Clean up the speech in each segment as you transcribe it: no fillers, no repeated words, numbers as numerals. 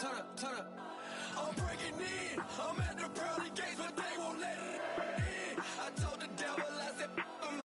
turn up. I'm breaking in. I'm at the pearly gates, but they won't let it in. I told the devil, I said, I'm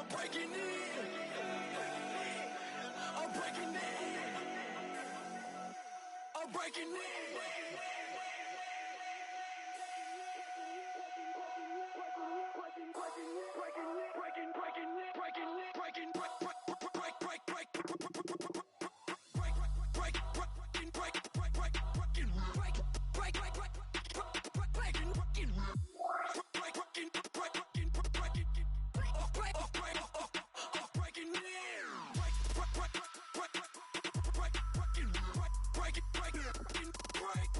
breaking in. I'm breaking in. I'm breaking in. Break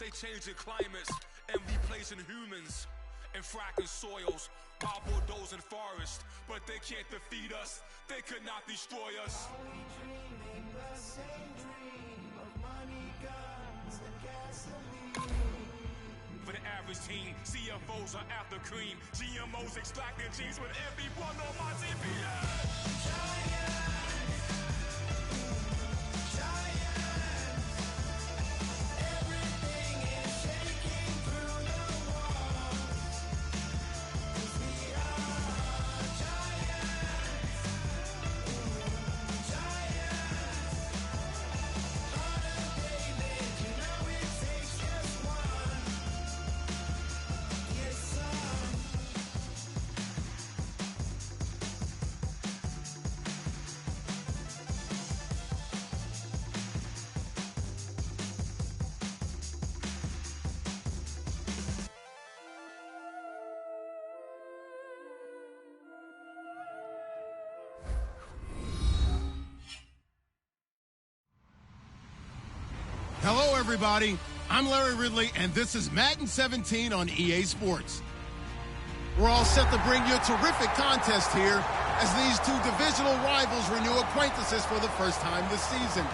They changing climates and replacing humans and fracking soils while bulldozing forests, but they can't defeat us. They could not destroy us. Are we dreaming the same dream of money, guns, and gasoline? For the average team, CFOs are after cream. GMOs extracting genes with everyone on my TV. Hello, everybody. I'm Larry Ridley, and this is Madden 17 on EA Sports. We're all set to bring you a terrific contest here as these two divisional rivals renew acquaintances for the first time this season.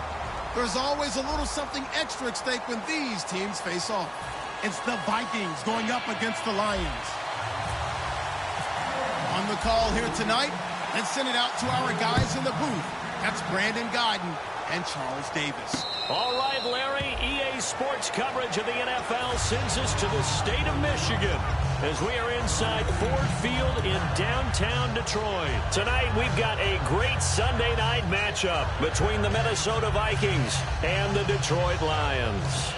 There's always a little something extra at stake when these teams face off. It's the Vikings going up against the Lions. On the call here tonight, let's send it out to our guys in the booth. That's Brandon Godden and Charles Davis. All right, Larry, EA Sports coverage of the NFL sends us to the state of Michigan as we are inside Ford Field in downtown Detroit. Tonight, we've got a great Sunday night matchup between the Minnesota Vikings and the Detroit Lions.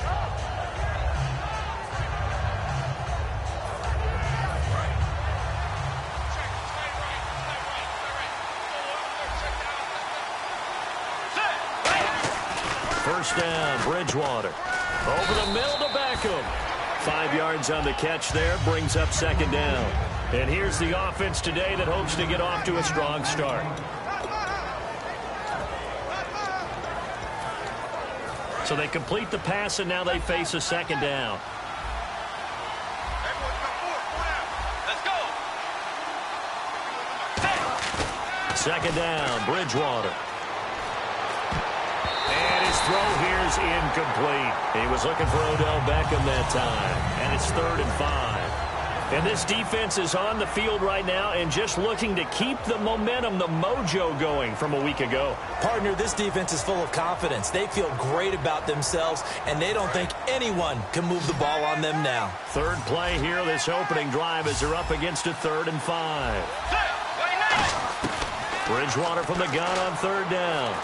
First down, Bridgewater. Over the middle to Beckham. 5 yards on the catch there, brings up second down. And here's the offense today that hopes to get off to a strong start. So they complete the pass, and now they face a second down. Second down, Bridgewater. And his throw here's incomplete. He was looking for Odell Beckham that time. And it's 3rd and 5. And this defense is on the field right now and just looking to keep the momentum, the mojo going from a week ago. Partner, this defense is full of confidence. They feel great about themselves, and they don't think anyone can move the ball on them now. Third play here, this opening drive, as they're up against a 3rd and 5. Bridgewater from the gun on 3rd down.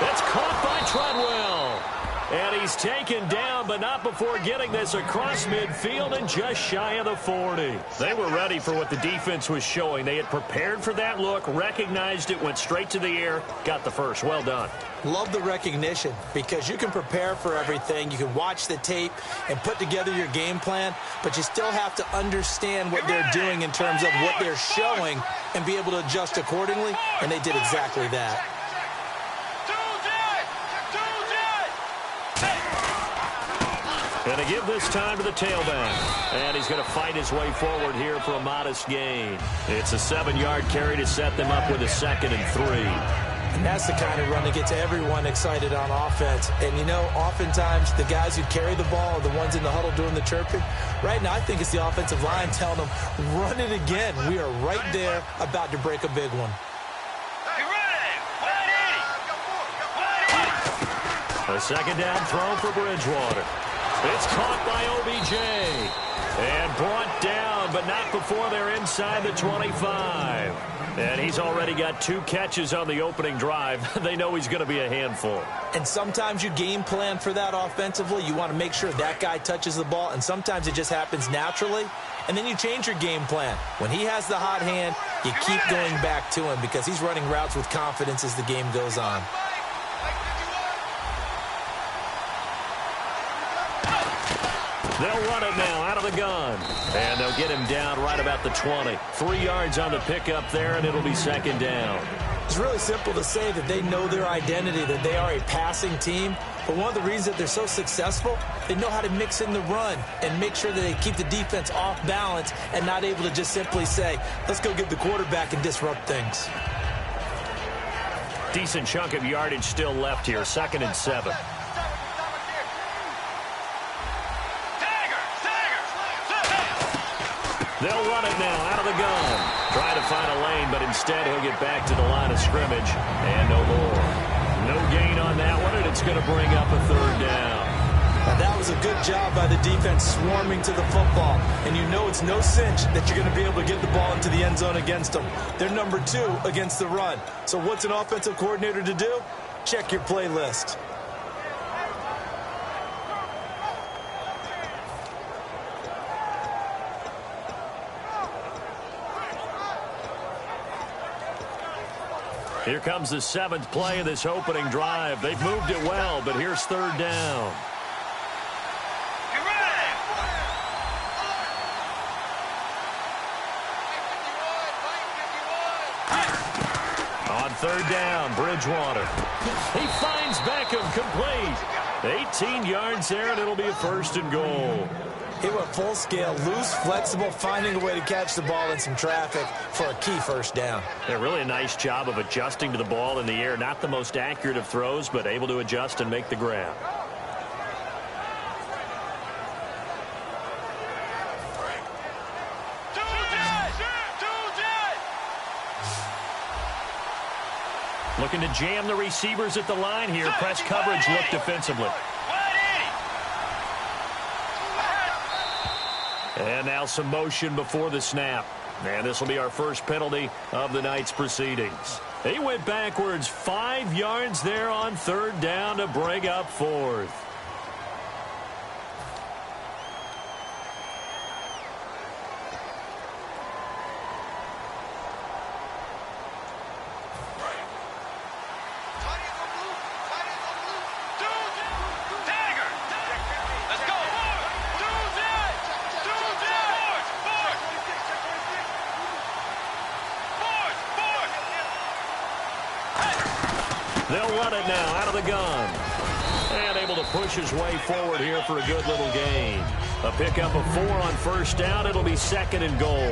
That's caught by Treadwell. And he's taken down, but not before getting this across midfield and just shy of the 40. They were ready for what the defense was showing. They had prepared for that look, recognized it, went straight to the air, got the first. Well done. Love the recognition because you can prepare for everything. You can watch the tape and put together your game plan, but you still have to understand what they're doing in terms of what they're showing and be able to adjust accordingly, and they did exactly that. And to give this time to the tailback. And he's going to fight his way forward here for a modest gain. It's a 7-yard carry to set them up with a 2nd and 3. And that's the kind of run that gets everyone excited on offense. And, you know, oftentimes the guys who carry the ball are the ones in the huddle doing the chirping. Right now, I think it's the offensive line telling them, run it again. We are right there about to break a big one. A second down throw for Bridgewater. It's caught by OBJ and brought down, but not before they're inside the 25. And he's already got 2 catches on the opening drive. They know he's going to be a handful. And sometimes you game plan for that offensively. You want to make sure that guy touches the ball, and sometimes it just happens naturally. And then you change your game plan. When he has the hot hand, you keep going back to him because he's running routes with confidence as the game goes on. They'll run it now out of the gun. And they'll get him down right about the 20. 3 yards on the pickup there, and it'll be second down. It's really simple to say that they know their identity, that they are a passing team. But one of the reasons that they're so successful, they know how to mix in the run and make sure that they keep the defense off balance and not able to just simply say, let's go get the quarterback and disrupt things. Decent chunk of yardage still left here, 2nd and 7. They'll run it now out of the gun. Trying to find a lane, but instead he'll get back to the line of scrimmage. And no more. No gain on that one, and it's going to bring up a 3rd down. Now that was a good job by the defense swarming to the football. And you know it's no cinch that you're going to be able to get the ball into the end zone against them. They're number 2 against the run. So what's an offensive coordinator to do? Check your playlist. Here comes the 7th play of this opening drive. They've moved it well, but here's 3rd down. On 3rd down, Bridgewater. He finds Beckham complete. 18 yards there, and it'll be a 1st and goal. He went full scale, loose, flexible, finding a way to catch the ball in some traffic for a key 1st down. Yeah, really a nice job of adjusting to the ball in the air. Not the most accurate of throws, but able to adjust and make the grab. Looking to jam the receivers at the line here. Press coverage look defensively. And now some motion before the snap. And this will be our first penalty of the night's proceedings. He went backwards 5 yards there on 3rd down to bring up 4th. They'll run it now out of the gun. And able to push his way forward here for a good little gain. A pickup of 4 on 1st down. It'll be 2nd and goal.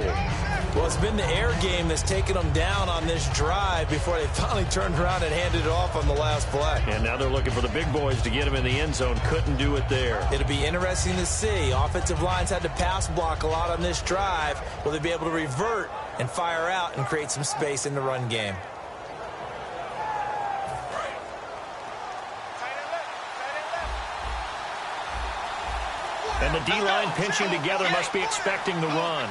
Well, it's been the air game that's taken them down on this drive before they finally turned around and handed it off on the last play. And now they're looking for the big boys to get him in the end zone. Couldn't do it there. It'll be interesting to see. Offensive lines had to pass block a lot on this drive. Will they be able to revert and fire out and create some space in the run game? And the D-line pinching together must be expecting the run.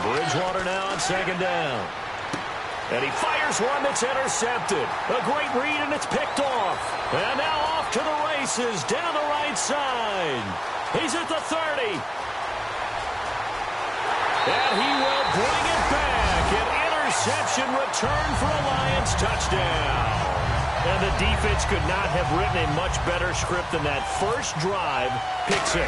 Bridgewater now on 2nd down. And he fires one that's intercepted. A great read, and it's picked off. And now off to the races down the right side. He's at the 30. And he will bring it back. An interception return for a Lions touchdown. And the defense could not have written a much better script than that first drive, pick 6.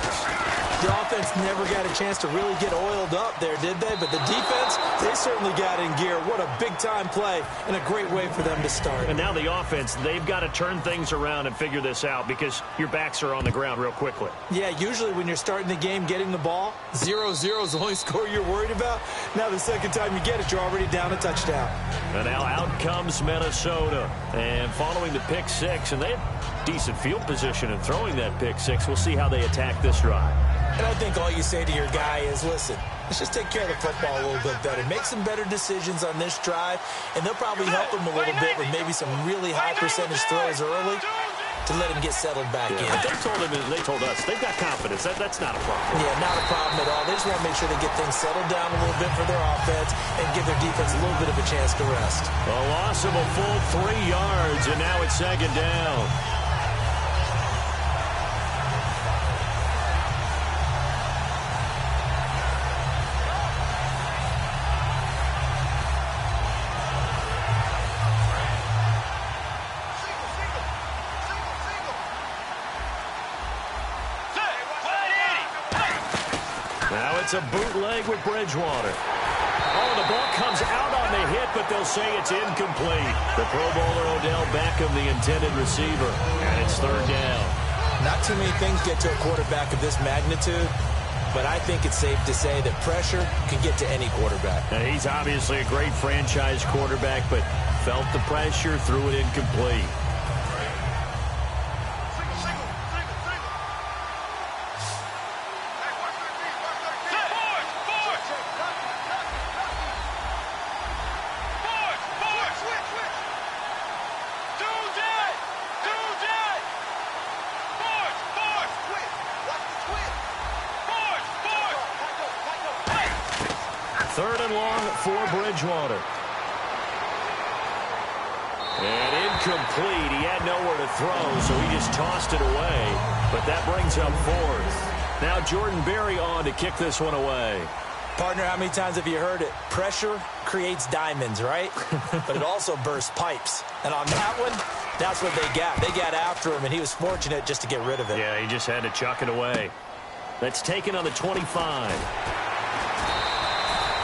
The offense never got a chance to really get oiled up there, did they? But the defense, they certainly got in gear. What a big-time play and a great way for them to start. And now the offense, they've got to turn things around and figure this out because your backs are on the ground real quickly. Yeah, usually when you're starting the game getting the ball, 0-0 is the only score you're worried about. Now the second time you get it, you're already down a touchdown. And now out comes Minnesota. And following the pick 6, and they have decent field position in throwing that pick 6. We'll see how they attack this drive. And I think all you say to your guy is, listen, let's just take care of the football a little bit better. Make some better decisions on this drive, and they'll probably help him a little bit with maybe some really high percentage throws early to let him get settled back in. But they told us they've got confidence. That's not a problem. Yeah, not a problem at all. They just want to make sure they get things settled down a little bit for their offense and give their defense a little bit of a chance to rest. A loss of a full 3 yards, and now it's 2nd down. It's a bootleg with Bridgewater. Oh, the ball comes out on the hit, but they'll say it's incomplete. The Pro Bowler Odell Beckham, the intended receiver, and it's third down. Not too many things get to a quarterback of this magnitude, but I think it's safe to say that pressure can get to any quarterback. Now, he's obviously a great franchise quarterback, but felt the pressure, threw it incomplete. Third and long for Bridgewater. And incomplete. He had nowhere to throw, so he just tossed it away. But that brings up fourth. Now Jordan Berry on to kick this one away. Partner, how many times have you heard it? Pressure creates diamonds, right? But it also bursts pipes. And on that one, that's what they got. They got after him, and he was fortunate just to get rid of it. Yeah, he just had to chuck it away. That's taken on the 25.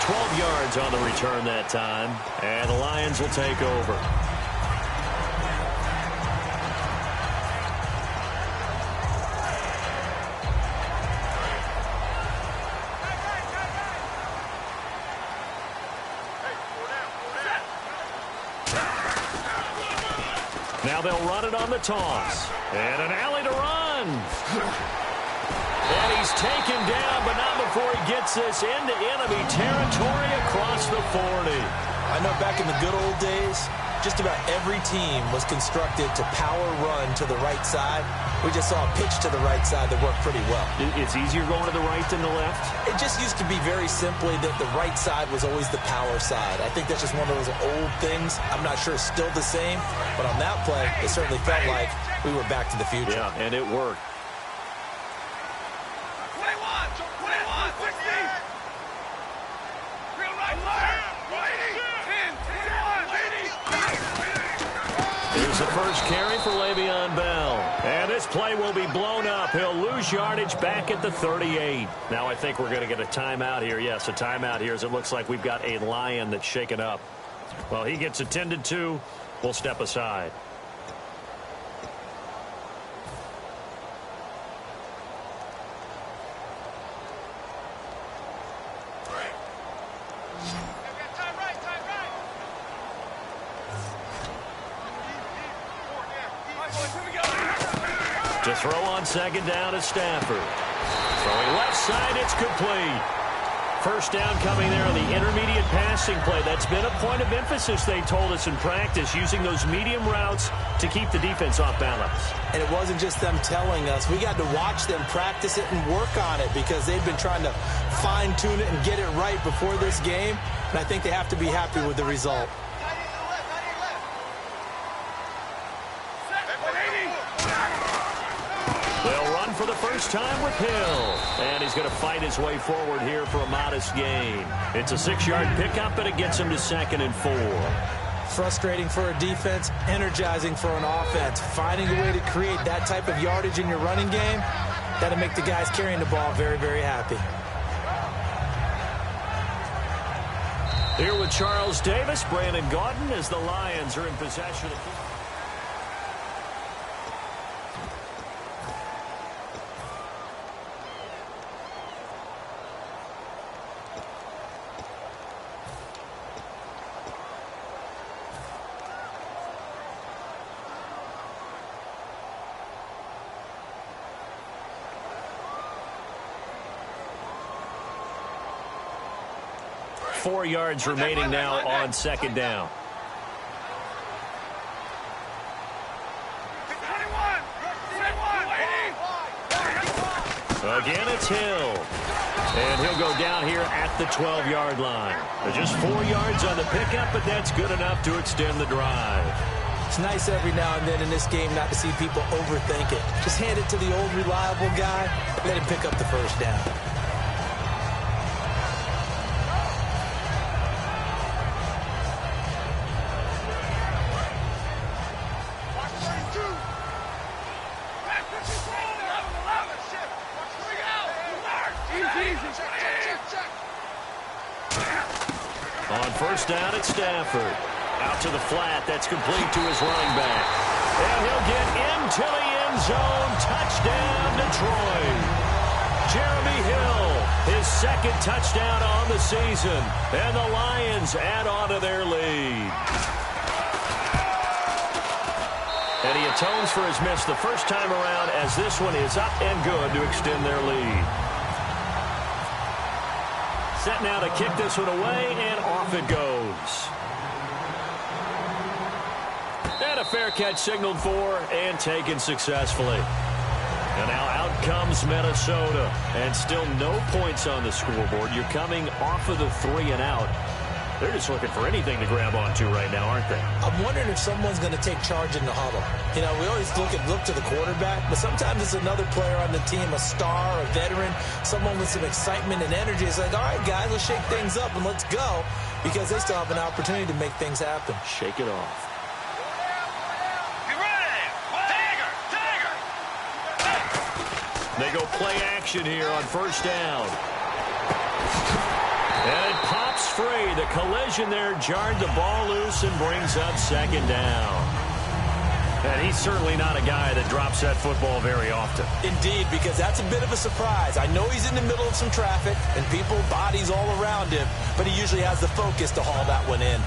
12 yards on the return that time, and the Lions will take over. Now they'll run it on the toss, and an alley to run. And he's taken down, but not before he gets this into enemy territory across the 40. I know back in the good old days, just about every team was constructed to power run to the right side. We just saw a pitch to the right side that worked pretty well. It's easier going to the right than the left? It just used to be very simply that the right side was always the power side. I think that's just one of those old things. I'm not sure it's still the same, but on that play, it certainly felt like we were back to the future. Yeah, and it worked. Here's the first carry for Le'Veon Bell. And this play will be blown up. He'll lose yardage back at the 38. Now I think we're going to get a timeout here. Yes, a timeout here as it looks like we've got a Lion that's shaken up. Well, he gets attended to. We'll step aside. To throw on second down is Stafford. Throwing left side, it's complete. First down coming there on the intermediate passing play. That's been a point of emphasis, they told us in practice, using those medium routes to keep the defense off balance. And it wasn't just them telling us. We got to watch them practice it and work on it because they've been trying to fine-tune it and get it right before this game. And I think they have to be happy with the result. They'll run for the first time with Hill. And he's going to fight his way forward here for a modest gain. It's a 6-yard pickup, but it gets him to 2nd and 4. Frustrating for a defense, energizing for an offense. Finding a way to create that type of yardage in your running game, that'll make the guys carrying the ball very, very happy. Here with Charles Davis, Brandon Gaudin, as the Lions are in possession of... 4 yards remaining now on second down. Again, it's Hill. And he'll go down here at the 12-yard line. Just 4 yards on the pickup, but that's good enough to extend the drive. It's nice every now and then in this game not to see people overthink it. Just hand it to the old reliable guy, let him pick up the first down. On first down, it's Stafford. Out to the flat. That's complete to his running back. And he'll get into the end zone. Touchdown, Detroit. Jeremy Hill, his second touchdown on the season. And the Lions add on to their lead. And he atones for his miss the first time around as this one is up and good to extend their lead. Set now to kick this one away, and off it goes. And a fair catch signaled for and taken successfully. And now out comes Minnesota. And still no points on the scoreboard. You're coming off of the 3 and out. They're just looking for anything to grab onto right now, aren't they? I'm wondering if someone's going to take charge in the huddle. You know, we always look to the quarterback, but sometimes it's another player on the team, a star, a veteran, someone with some excitement and energy. It's like, all right, guys, let's shake things up and let's go, because they still have an opportunity to make things happen. Shake it off. They go play action here on first down. And it pops free. The collision there jarred the ball loose and brings up second down. And he's certainly not a guy that drops that football very often. Indeed, because that's a bit of a surprise. I know he's in the middle of some traffic and people, bodies all around him, but he usually has the focus to haul that one in.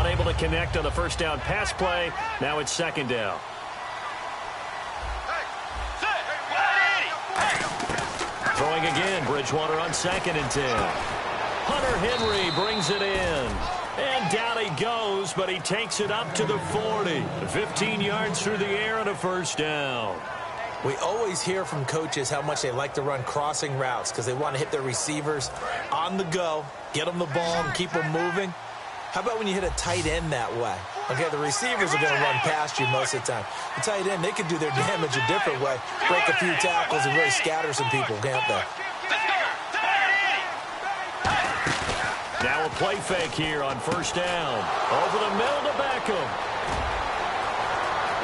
Unable to connect on the first down pass play. Now it's second down. Throwing again, Bridgewater on 2nd and 10. Hunter Henry brings it in. And down he goes, but he takes it up to the 40. 15 yards through the air and a first down. We always hear from coaches how much they like to run crossing routes because they want to hit their receivers on the go, get them the ball, and keep them moving. How about when you hit a tight end that way? Okay, the receivers are going to run past you most of the time. The tight end, they can do their damage a different way, break a few tackles and really scatter some people, can't they? Now a play fake here on first down. Over the middle to Beckham.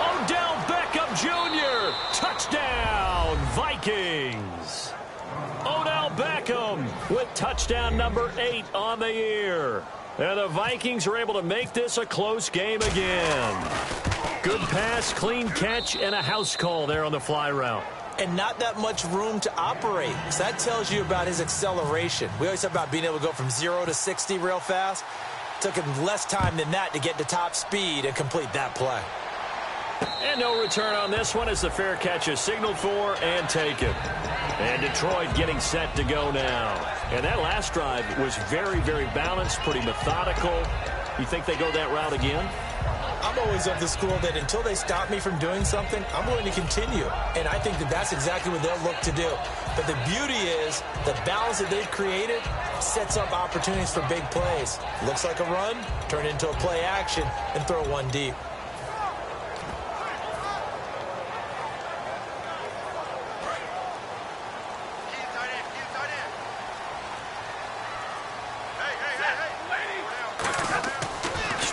Odell Beckham Jr. Touchdown, Vikings. Odell Beckham with touchdown number 8 on the year. And the Vikings are able to make this a close game again. Good pass, clean catch, and a house call there on the fly route. And not that much room to operate. So that tells you about his acceleration. We always talk about being able to go from 0 to 60 real fast. It took him less time than that to get to top speed and complete that play. And no return on this one as the fair catch is signaled for and taken. And Detroit getting set to go now. And that last drive was very, very balanced, pretty methodical. You think they go that route again? I'm always of the school that until they stop me from doing something, I'm going to continue. And I think that that's exactly what they'll look to do. But the beauty is the balance that they've created sets up opportunities for big plays. Looks like a run, turn into a play action, and throw one deep.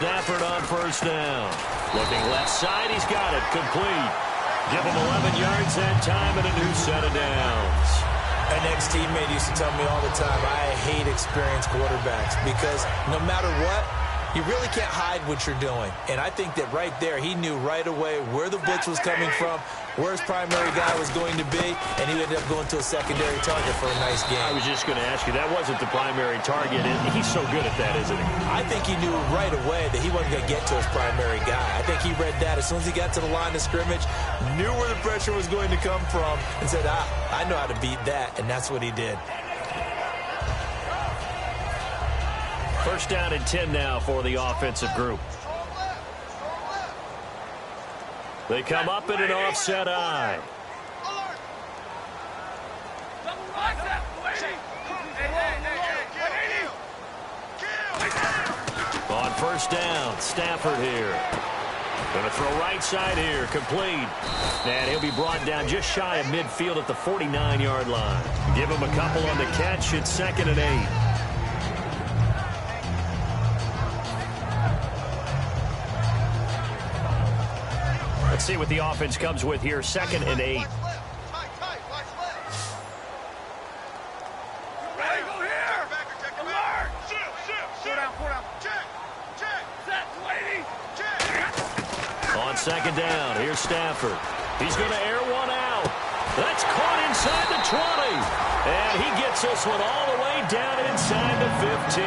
Stafford on first down. Looking left side, he's got it. Complete. Give him 11 yards that time and a new set of downs. An ex-teammate used to tell me all the time, I hate experienced quarterbacks because no matter what, you really can't hide what you're doing. And I think that right there, he knew right away where the blitz was coming from, where his primary guy was going to be, and he ended up going to a secondary target for a nice game. I was just going to ask you, that wasn't the primary target. He's so good at that, isn't he? I think he knew right away that he wasn't going to get to his primary guy. I think he read that as soon as he got to the line of scrimmage, knew where the pressure was going to come from, and said, I know how to beat that, and that's what he did. First down and 10 now for the offensive group. They come up in an offset eye. On first down, Stafford here. Going to throw right side here, complete. And he'll be brought down just shy of midfield at the 49-yard line. Give him a couple on the catch. It's 2nd and 8. Let's see what the offense comes with here. 2nd and 8. second down. Here's Stafford. He's going to air one out. That's caught inside the 20. And he gets this one all the way down inside the 15.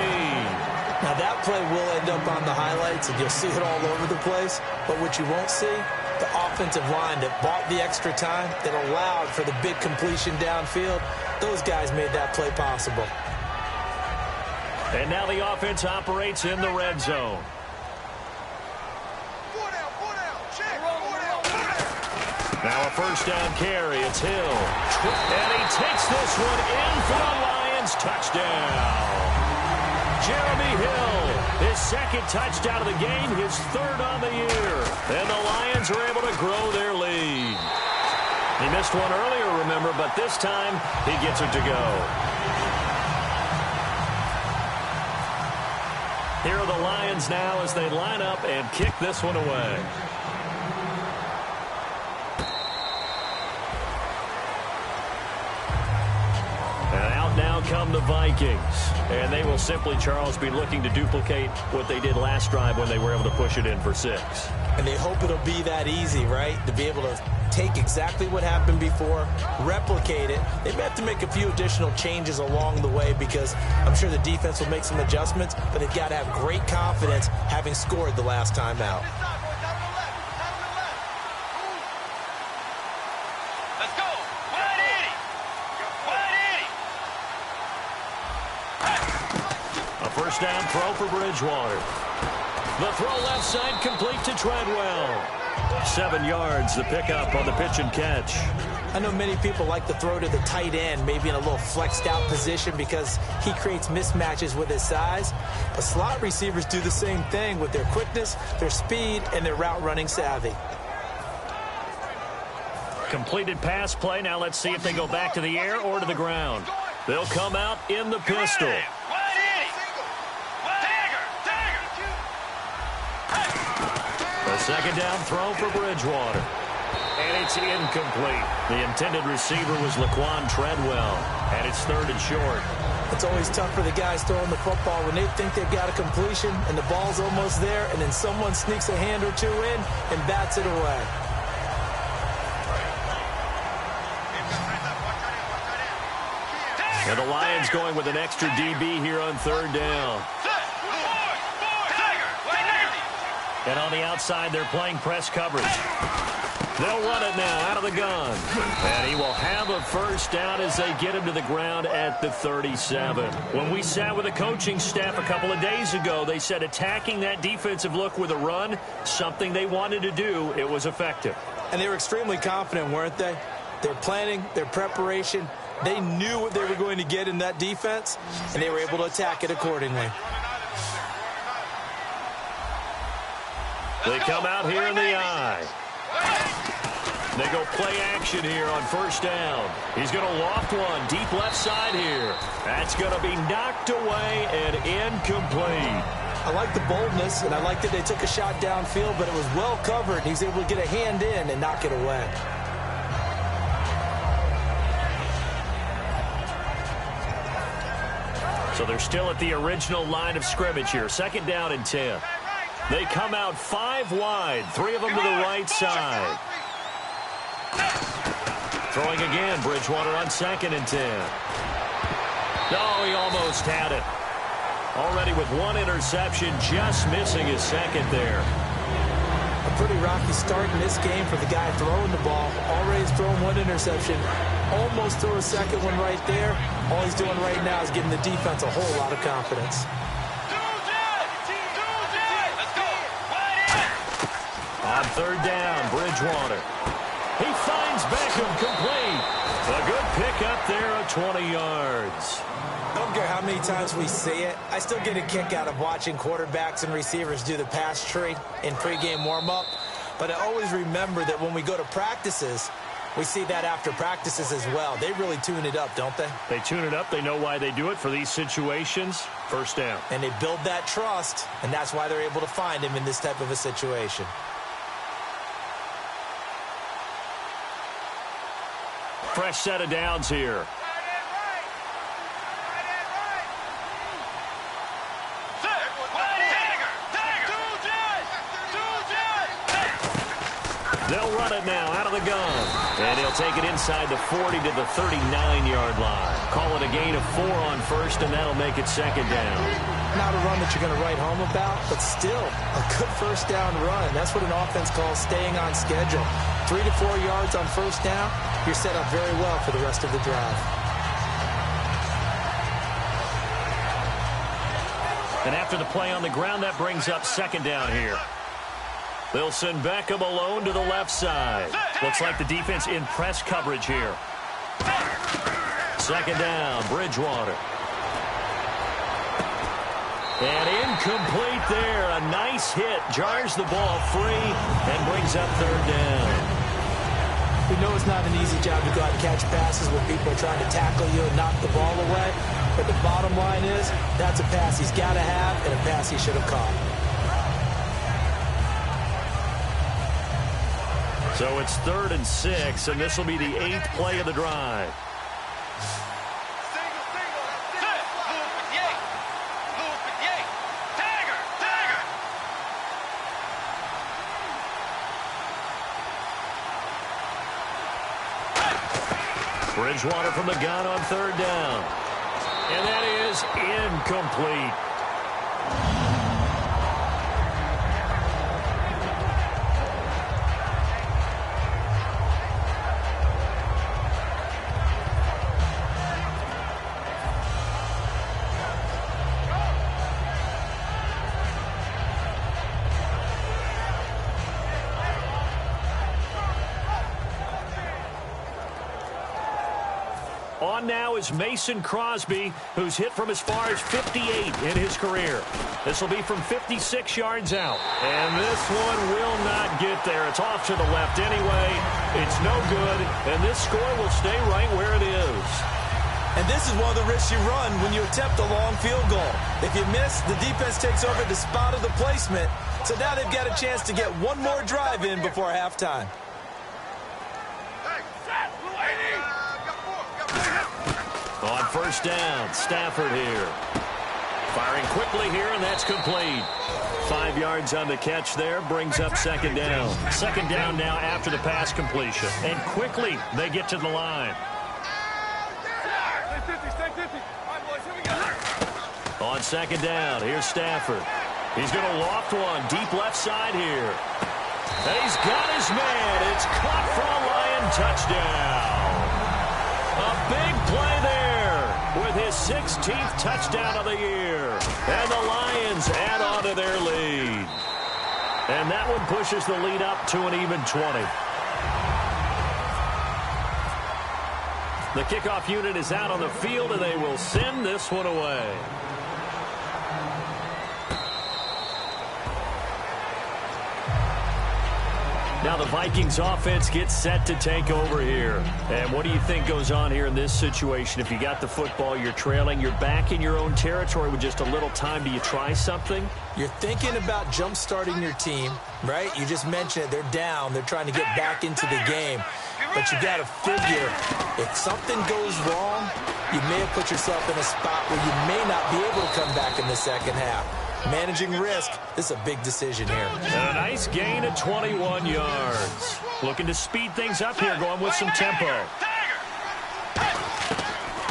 Now, that play will end up on the highlights, and you'll see it all over the place. But what you won't see, the offensive line that bought the extra time, that allowed for the big completion downfield, those guys made that play possible. And now the offense operates in the red zone. Now a first down carry. It's Hill. And he takes this one in for the Lions. Touchdown. Jeremy Hill, his second touchdown of the game, his third on the year. And the Lions are able to grow their lead. He missed one earlier, remember, but this time he gets it to go. Here are the Lions now as they line up and kick this one away. And out now come the Vikings. And they will simply, Charles, be looking to duplicate what they did last drive when they were able to push it in for 6. And they hope it'll be that easy, right? To be able to take exactly what happened before, replicate it. They may have to make a few additional changes along the way because I'm sure the defense will make some adjustments, but they've got to have great confidence having scored the last time out. Let's go. Wide 80. A first down throw for Bridgewater. The throw left side complete to Treadwell. 7 yards, the pickup on the pitch and catch. I know many people like to throw to the tight end, maybe in a little flexed out position because he creates mismatches with his size. But slot receivers do the same thing with their quickness, their speed, and their route running savvy. Completed pass play. Now let's see if they go back to the air or to the ground. They'll come out in the pistol. A second down throw for Bridgewater. And it's incomplete. The intended receiver was Laquan Treadwell. And it's 3rd and short. It's always tough for the guys throwing the football when they think they've got a completion and the ball's almost there, and then someone sneaks a hand or two in and bats it away. And the Lions going with an extra DB here on 3rd down. And on the outside, they're playing press coverage. They'll run it now out of the gun. And he will have a first down as they get him to the ground at the 37. When we sat with the coaching staff a couple of days ago, they said attacking that defensive look with a run, something they wanted to do, it was effective. And they were extremely confident, weren't they? Their planning, their preparation, they knew what they were going to get in that defense, and they were able to attack it accordingly. They come out here in the eye. They go play action here on first down. He's going to loft one deep left side here. That's going to be knocked away and incomplete. I like the boldness, and I like that they took a shot downfield, but it was well covered. He's able to get a hand in and knock it away. So they're still at the original line of scrimmage here. 2nd down and 10. They come out 5 wide, 3 of them to the right side. Throwing again, Bridgewater on 2nd and 10. No, he almost had it. Already with 1 interception, just missing his 2nd there. A pretty rocky start in this game for the guy throwing the ball. Already has thrown 1 interception. Almost threw a 2nd one right there. All he's doing right now is giving the defense a whole lot of confidence. On 3rd down, Bridgewater. He finds Beckham complete. A good pickup there of 20 yards. I don't care how many times we see it. I still get a kick out of watching quarterbacks and receivers do the pass tree in pregame warm-up. But I always remember that when we go to practices, we see that after practices as well. They really tune it up, don't they? They tune it up. They know why they do it for these situations. First down. And they build that trust, and that's why they're able to find him in this type of a situation. Fresh set of downs here. They'll run it now out of the gun. And he'll take it inside the 40 to the 39-yard line. Call it a gain of 4 on first, and that'll make it second down. Not a run that you're going to write home about, but still a good first down run. That's what an offense calls staying on schedule. 3 to 4 yards on first down, you're set up very well for the rest of the drive. And after the play on the ground, that brings up second down here. They'll send Beckham alone to the left side. Looks like the defense in press coverage here. Second down, Bridgewater. And incomplete there. A nice hit. Jars the ball free and brings up third down. We know it's not an easy job to go out and catch passes when people are trying to tackle you and knock the ball away. But the bottom line is, that's a pass he's got to have and a pass he should have caught. So it's 3rd and 6, and this will be the 8th play of the drive. Bridgewater from the gun on third down. And that is incomplete. On now is Mason Crosby, who's hit from as far as 58 in his career. This will be from 56 yards out. And this one will not get there. It's off to the left anyway. It's no good, and this score will stay right where it is. And this is one of the risks you run when you attempt a long field goal. If you miss, the defense takes over the spot of the placement. So now they've got a chance to get one more drive in before halftime. On first down, Stafford here. Firing quickly here, and that's complete. 5 yards on the catch there, brings up second down. Second down now after the pass completion. And quickly, they get to the line. On second down, here's Stafford. He's going to loft one deep left side here. And he's got his man. It's caught for a Lion touchdown. A big play there with his 16th touchdown of the year. And the Lions add on to their lead. And that one pushes the lead up to an even 20. The kickoff unit is out on the field, and they will send this one away. Now the Vikings offense gets set to take over here. And what do you think goes on here in this situation? If you got the football, you're trailing, you're back in your own territory with just a little time. Do you try something? You're thinking about jump-starting your team, right? You just mentioned it. They're down. They're trying to get back into the game. But you got to figure, if something goes wrong, you may have put yourself in a spot where you may not be able to come back in the second half. Managing risk, this is a big decision here. And a nice gain of 21 yards. Looking to speed things up here, going with some tempo.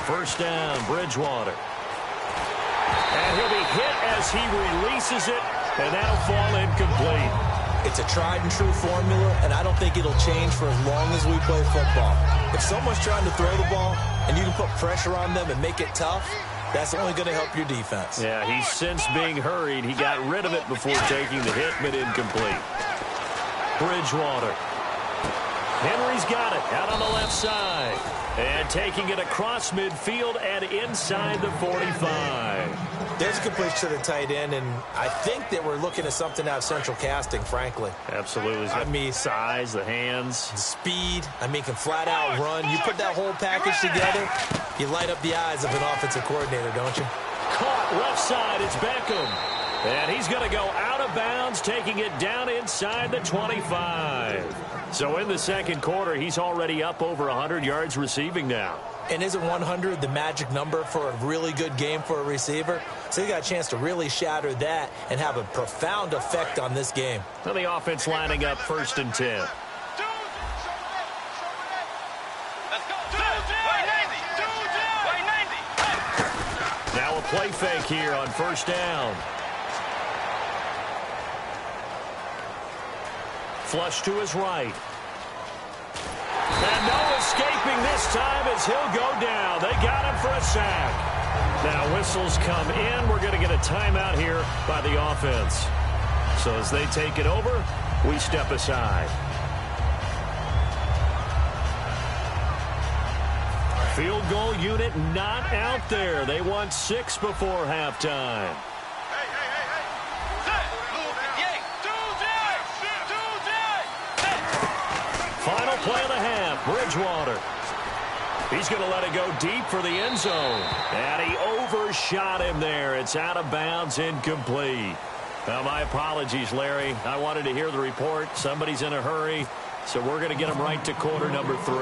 First down, Bridgewater. And he'll be hit as he releases it, and that'll fall incomplete. It's a tried-and-true formula, and I don't think it'll change for as long as we play football. If someone's trying to throw the ball, and you can put pressure on them and make it tough, that's only going to help your defense. Yeah, he's since being hurried. He got rid of it before taking the hit, but incomplete. Bridgewater. Henry's got it out on the left side. And taking it across midfield and inside the 45. There's a completion to the tight end, and I think that we're looking at something out of central casting, frankly. Absolutely. I mean, size, the hands. The speed. I mean, can flat out run. You put that whole package together, you light up the eyes of an offensive coordinator, don't you? Caught left side. It's Beckham. And he's going to go out of bounds, taking it down inside the 25. So in the second quarter, he's already up over 100 yards receiving now. And isn't 100 the magic number for a really good game for a receiver? So you got a chance to really shatter that and have a profound effect on this game. So the offense lining up 1st and 10. play fake here on first down. Flush to his right. And no escaping this time as he'll go down. They got him for a sack. Now whistles come in. We're going to get a timeout here by the offense. So as they take it over, we step aside. Field goal unit not out there. They want 6 before halftime. Final play of the half, Bridgewater. He's going to let it go deep for the end zone. And he overshot him there. It's out of bounds, incomplete. Now, my apologies, Larry. I wanted to hear the report. Somebody's in a hurry, so we're going to get him right to quarter number 3.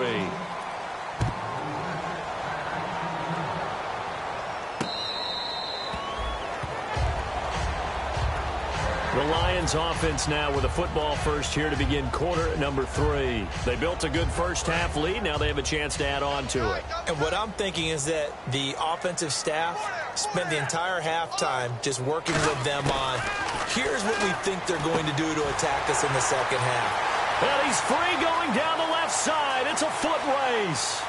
The Lions offense now with a football first here to begin quarter number 3. They built a good first half lead. Now they have a chance to add on to it. And what I'm thinking is that the offensive staff spent the entire halftime just working with them on, here's what we think they're going to do to attack us in the second half. And he's free going down the left side. It's a foot race.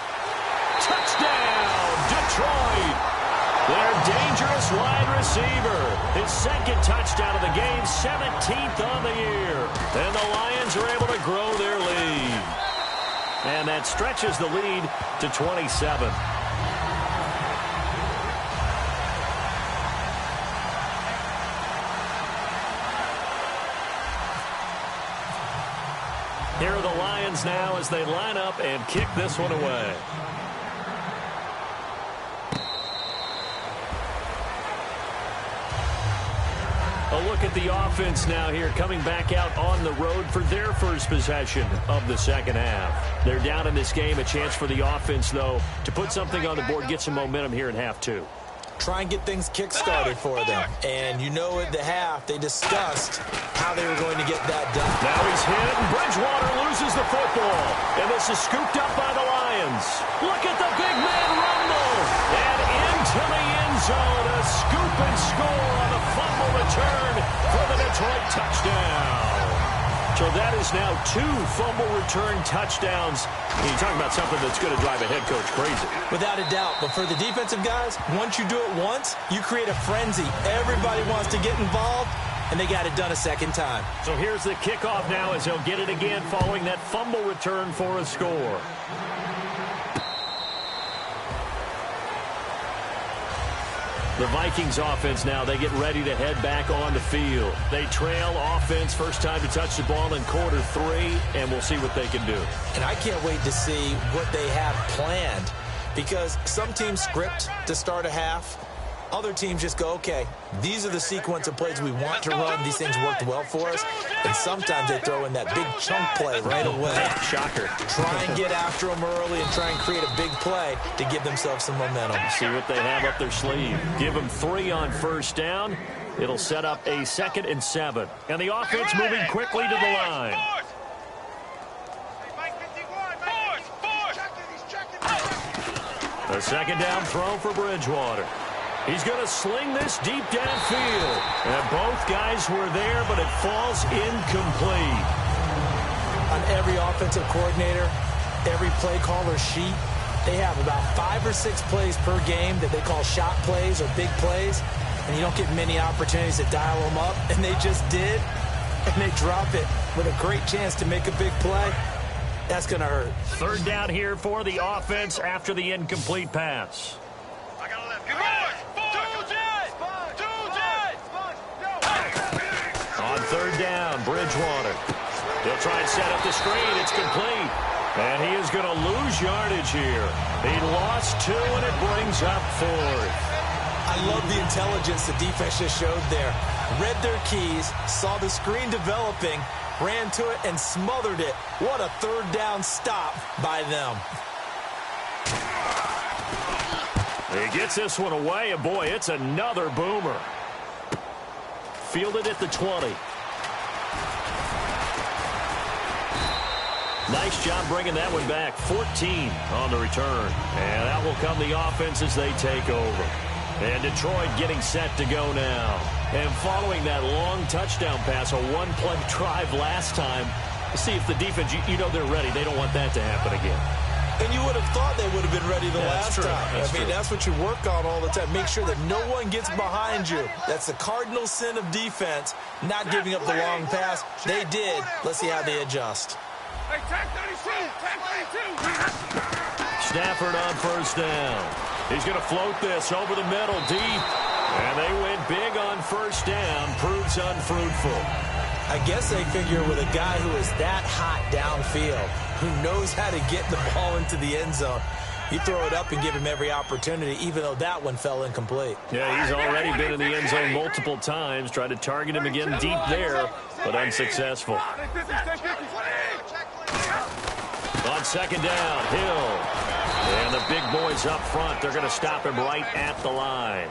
Touchdown, Detroit. Their dangerous wide receiver. His second touchdown of the game, 17th on the year. And the Lions are able to grow their lead. And that stretches the lead to 27. Here are the Lions now as they line up and kick this one away. A look at the offense now here, coming back out on the road for their first possession of the second half. They're down in this game. A chance for the offense, though, to put something on the board, get some momentum here in half 2. Try and get things kick-started for them. And you know at the half, they discussed how they were going to get that done. Now he's hit, and Bridgewater loses the football. And this is scooped up by the Lions. Look at the big man rumble. And into the end zone, a scoop and score on a fumble return for the Detroit touchdown. So that is now 2 fumble return touchdowns. You're talking about something that's going to drive a head coach crazy. Without a doubt. But for the defensive guys, once you do it once, you create a frenzy. Everybody wants to get involved, and they got it done a second time. So here's the kickoff now as he'll get it again following that fumble return for a score. The Vikings offense now, they get ready to head back on the field. They trail offense, first time to touch the ball in quarter 3, and we'll see what they can do. And I can't wait to see what they have planned, because some teams script to start a half. Other teams just go, okay, these are the sequence of plays we want to run. These things worked well for us. And sometimes they throw in that big chunk play right away. Shocker. Try and get after them early and try and create a big play to give themselves some momentum. See what they have up their sleeve. Give them 3 on first down. It'll set up a 2nd and 7. And the offense moving quickly to the line. A second down throw for Bridgewater. He's going to sling this deep downfield. And both guys were there, but it falls incomplete. On every offensive coordinator, every play caller sheet, they have about 5 or 6 plays per game that they call shot plays or big plays. And you don't get many opportunities to dial them up. And they just did. And they drop it with a great chance to make a big play. That's going to hurt. 3rd down here for the offense after the incomplete pass. On 3rd down, Bridgewater. He'll try and set up the screen. It's complete. And he is going to lose yardage here. He lost 2, and it brings up 4th. I love the intelligence the defense just showed there. Read their keys, saw the screen developing, ran to it, and smothered it. What a 3rd down stop by them. He gets this one away, and boy, it's another boomer. Fielded at the 20. Nice job bringing that one back. 14 on the return. And that will come the offense as they take over. And Detroit getting set to go now. And following that long touchdown pass, a one-play drive last time, see if the defense, you know they're ready. They don't want that to happen again. And you would have thought they would have been ready the last time. That's what you work on all the time. Make sure that no one gets behind you. That's the cardinal sin of defense, not giving up the long pass. They did. Let's see how they adjust. Hey, tag 32, tag 32. Stafford on first down. He's going to float this over the middle deep. And they went big on first down. Proves unfruitful. I guess they figure with a guy who is that hot downfield, who knows how to get the ball into the end zone, you throw it up and give him every opportunity, even though that one fell incomplete. Yeah, he's already been in the end zone multiple times. Tried to target him again deep there, but unsuccessful. On second down, Hill. And the big boys up front, they're going to stop him right at the line.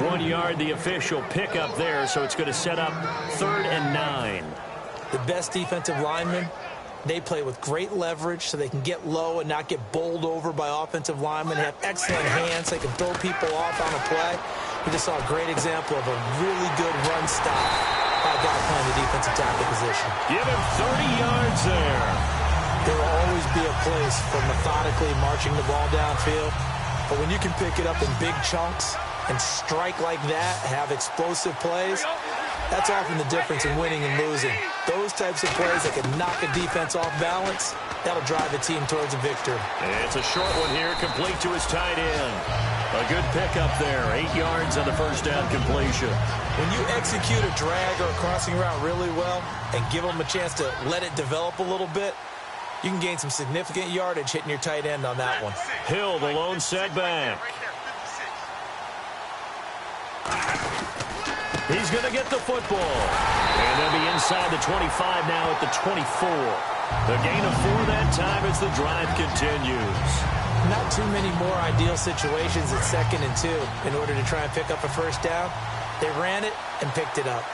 1 yard, the official pickup there, so it's going to set up 3rd and 9. The best defensive linemen, they play with great leverage so they can get low and not get bowled over by offensive linemen. They have excellent hands. They can throw people off on a play. We just saw a great example of a really good run stop by a guy playing the defensive tackle position. Give him 30 yards there. There will always be a place for methodically marching the ball downfield. But when you can pick it up in big chunks and strike like that, have explosive plays, that's often the difference in winning and losing. Those types of plays that can knock a defense off balance, that'll drive a team towards a victory. It's a short one here, complete to his tight end. A good pickup there, 8 yards on the first down completion. When you execute a drag or a crossing route really well and give them a chance to let it develop a little bit, you can gain some significant yardage hitting your tight end on that one. Hill, the lone setback. He's going to get the football. And they'll be inside the 25 now at the 24. The gain of 4 that time as the drive continues. Not too many more ideal situations at 2nd and 2 in order to try and pick up a first down. They ran it and picked it up.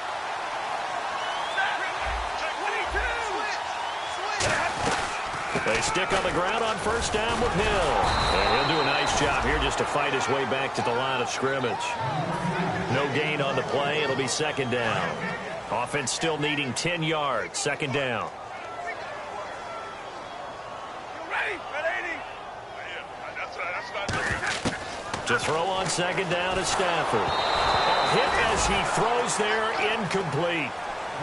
They stick on the ground on first down with Hill. And he'll do a nice job here just to fight his way back to the line of scrimmage. No gain on the play. It'll be 2nd down. Offense still needing 10 yards. 2nd down. To throw on 2nd down is Stafford. A hit as he throws there, incomplete.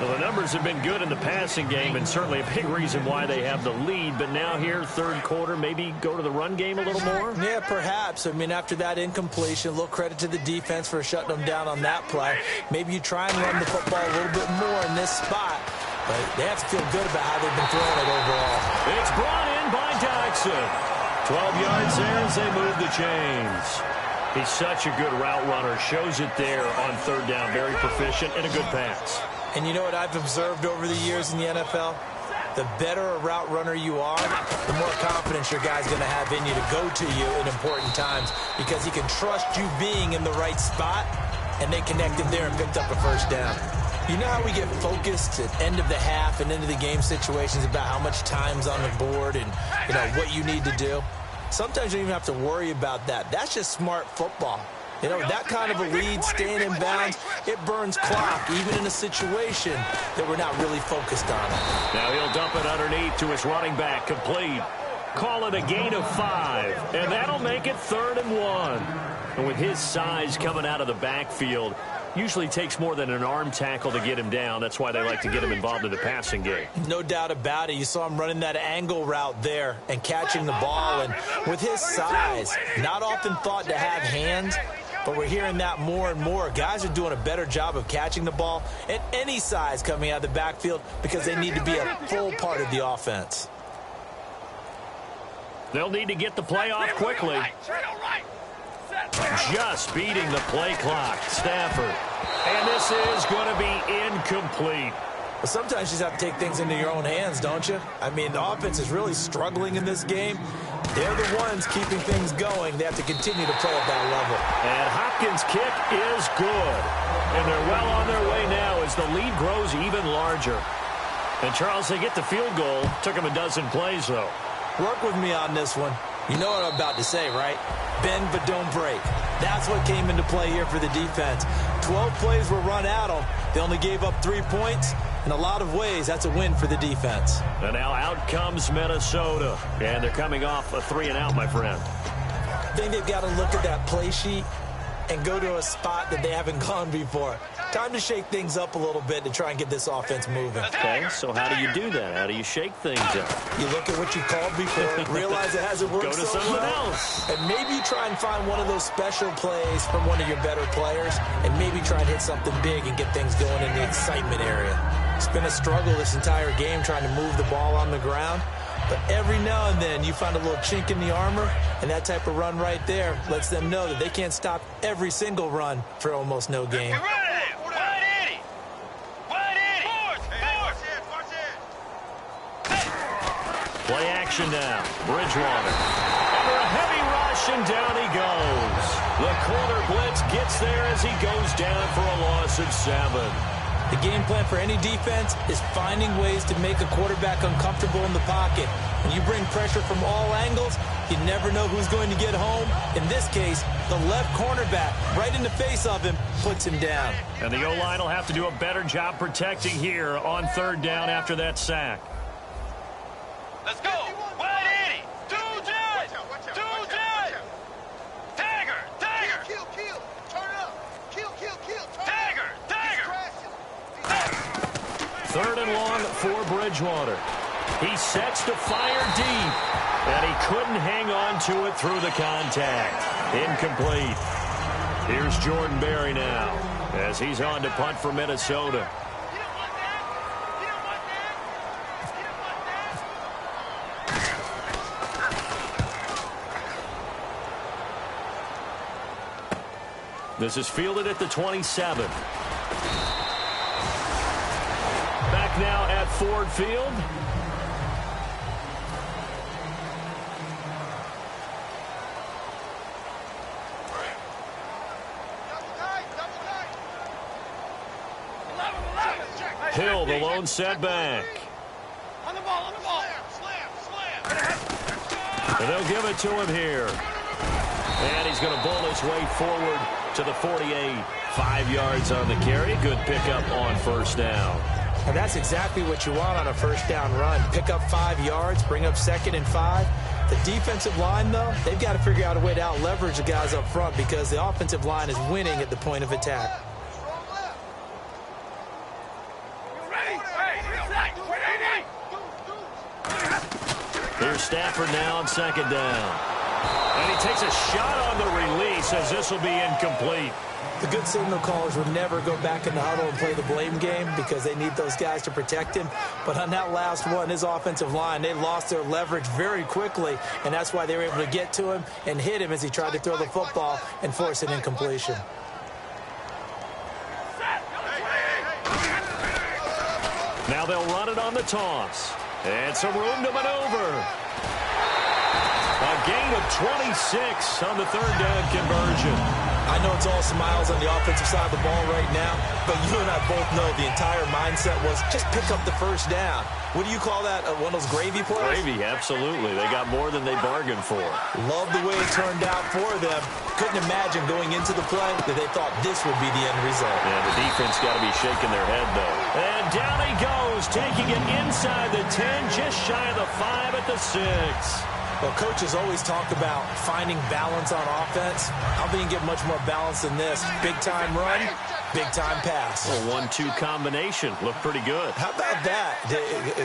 Well, the numbers have been good in the passing game and certainly a big reason why they have the lead. But now here, 3rd quarter, maybe go to the run game a little more? Yeah, perhaps. I mean, after that incompletion, a little credit to the defense for shutting them down on that play. Maybe you try and run the football a little bit more in this spot. But they have to feel good about how they've been throwing it overall. It's brought in by Jackson. 12 yards there as they move the chains. He's such a good route runner. Shows it there on 3rd down. Very proficient and a good pass. And you know what I've observed over the years in the NFL? The better a route runner you are, the more confidence your guy's going to have in you to go to you in important times because he can trust you being in the right spot, and they connected there and picked up a first down. You know how we get focused at end of the half and into the game situations about how much time's on the board and what you need to do? Sometimes you don't even have to worry about that. That's just smart football. You know, that kind of a lead, staying in bounds, it burns clock, even in a situation that we're not really focused on. Now he'll dump it underneath to his running back, complete. Call it a gain of 5, and that'll make it 3rd and 1. And with his size coming out of the backfield, usually takes more than an arm tackle to get him down. That's why they like to get him involved in the passing game. No doubt about it. You saw him running that angle route there and catching the ball. And with his size, not often thought to have hands, but we're hearing that more and more. Guys are doing a better job of catching the ball at any size coming out of the backfield because they need to be a full part of the offense. They'll need to get the play off quickly. Just beating the play clock, Stafford. And this is going to be incomplete. But sometimes you just have to take things into your own hands, don't you? I mean, the offense is really struggling in this game. They're the ones keeping things going. They have to continue to play at that level. And Hopkins' kick is good. And they're well on their way now as the lead grows even larger. And, Charles, they get the field goal. Took them a dozen plays, though. Work with me on this one. You know what I'm about to say, right? Bend but don't break. That's what came into play here for the defense. 12 plays were run at them. They only gave up 3 points. In a lot of ways, that's a win for the defense. And now out comes Minnesota. And they're coming off a 3-and-out, my friend. I think they've got to look at that play sheet and go to a spot that they haven't gone before. Time to shake things up a little bit to try and get this offense moving. Okay, so how do you do that? How do you shake things up? You look at what you called before, realize it hasn't worked Go to so someone well, else. and maybe try and find one of those special plays from one of your better players, and maybe try and hit something big and get things going in the excitement area. It's been a struggle this entire game trying to move the ball on the ground. But every now and then you find a little chink in the armor, and that type of run right there lets them know that they can't stop every single run for almost no gain. Play action now. Bridgewater. Under a heavy rush, and down he goes. The corner blitz gets there as he goes down for a loss of 7. The game plan for any defense is finding ways to make a quarterback uncomfortable in the pocket. When you bring pressure from all angles, you never know who's going to get home. In this case, the left cornerback, right in the face of him, puts him down. And the O-line will have to do a better job protecting here on 3rd down after that sack. Let's go. Wide 80. Two jet. Tagger. Kill. Turn it up. Kill. Tagger. 3rd and long for Bridgewater. He sets to fire deep, and he couldn't hang on to it through the contact. Incomplete. Here's Jordan Berry now as he's on to punt for Minnesota. This is fielded at the 27. Back now at Ford Field. Hill, the lone setback. On the ball. Slam. And they'll give it to him here. And he's going to bowl his way forward to the 48. 5 yards on the carry. Good pickup on 1st down. And that's exactly what you want on a 1st down run. Pick up 5 yards, bring up 2nd and 5. The defensive line, though, they've got to figure out a way to out-leverage the guys up front because the offensive line is winning at the point of attack. Here's Stafford now on 2nd down. And he takes a shot on the release as this will be incomplete. The good signal callers would never go back in the huddle and play the blame game because they need those guys to protect him. But on that last one, his offensive line, they lost their leverage very quickly, and that's why they were able to get to him and hit him as he tried to throw the football and force an incompletion. Now they'll run it on the toss. And some room to maneuver. A gain of 26 on the 3rd down conversion. I know it's all smiles on the offensive side of the ball right now, but you and I both know the entire mindset was just pick up the 1st down. What do you call that? One of those gravy plays? Gravy, absolutely. They got more than they bargained for. Love the way it turned out for them. Couldn't imagine going into the play that they thought this would be the end result. Yeah, the defense got to be shaking their head, though. And down he goes, taking it inside the 10, just shy of the 5 at the 6. Well, coaches always talk about finding balance on offense. I don't think you can get much more balance than this. Big-time run, big-time pass. A 1-2 combination. Looked pretty good. How about that?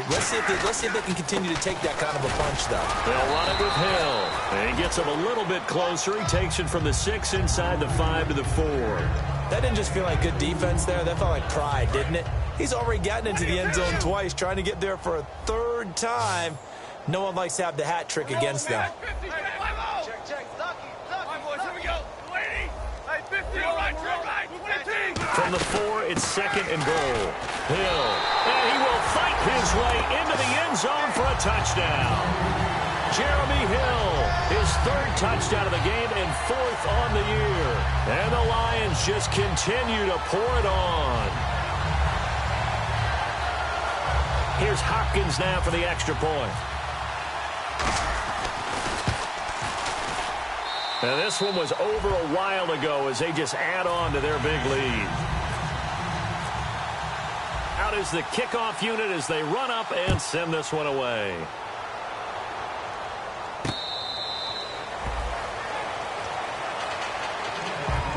Let's see if they can continue to take that kind of a punch, though. They'll run it with Hill. And he gets him a little bit closer. He takes it from the 6 inside the 5 to the 4. That didn't just feel like good defense there. That felt like pride, didn't it? He's already gotten into the end zone twice, trying to get there for a 3rd time. No one likes to have the hat trick against them. Check. All boys, here we go. 80. Hey, 50. All right. 20. From the 4, it's 2nd and goal. Hill. And he will fight his way into the end zone for a touchdown. Jeremy Hill, his 3rd touchdown of the game and 4th on the year. And the Lions just continue to pour it on. Here's Hopkins now for the extra point. And this one was over a while ago as they just add on to their big lead. Out is the kickoff unit as they run up and send this one away.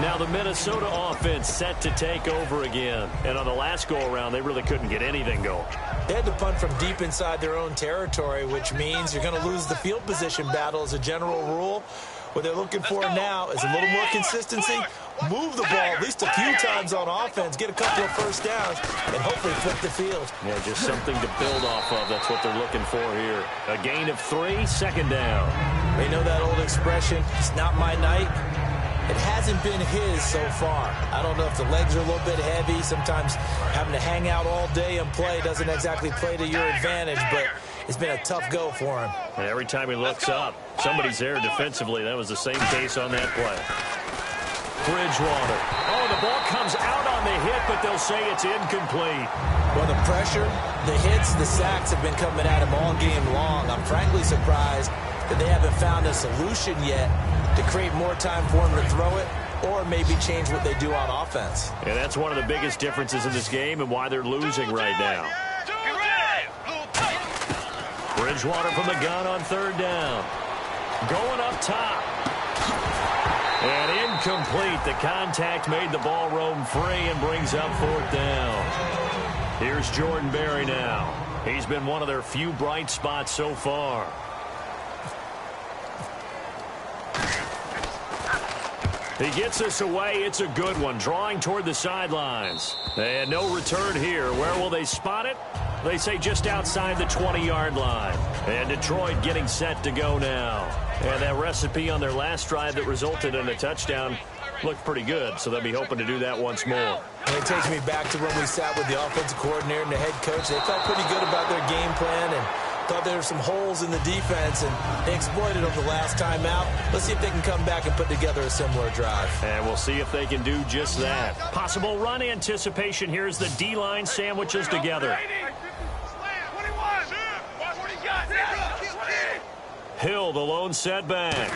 Now the Minnesota offense set to take over again. And on the last go-around, they really couldn't get anything going. They had to punt from deep inside their own territory, which means you're going to lose the field position battle as a general rule. What they're looking for now is a little more consistency, move the ball at least a few times on offense, get a couple of first downs, and hopefully flip the field. Yeah, just something to build off of. That's what they're looking for here. A gain of 3, second down. They know that old expression, it's not my night. It hasn't been his so far. I don't know if the legs are a little bit heavy. Sometimes having to hang out all day and play doesn't exactly play to your advantage, but it's been a tough go for him. And every time he looks up, somebody's there defensively. That was the same case on that play. Bridgewater. Oh, the ball comes out on the hit, but they'll say it's incomplete. Well, the pressure, the hits, the sacks have been coming at him all game long. I'm frankly surprised that they haven't found a solution yet to create more time for him to throw it or maybe change what they do on offense. And that's one of the biggest differences in this game and why they're losing right now. Bridgewater from the gun on third down. Going up top. And incomplete. The contact made the ball roam free and brings up fourth down. Here's Jordan Berry now. He's been one of their few bright spots so far. He gets us away. It's a good one. Drawing toward the sidelines. And no return here. Where will they spot it? They say just outside the 20-yard line. And Detroit getting set to go now. And that recipe on their last drive that resulted in a touchdown looked pretty good, so they'll be hoping to do that once more. And it takes me back to when we sat with the offensive coordinator and the head coach. They felt pretty good about their game plan and thought there were some holes in the defense, and they exploited them the last time out. Let's see if they can come back and put together a similar drive. And we'll see if they can do just that. Possible run anticipation. Here's the D-line sandwiches together. Hill, the lone setback.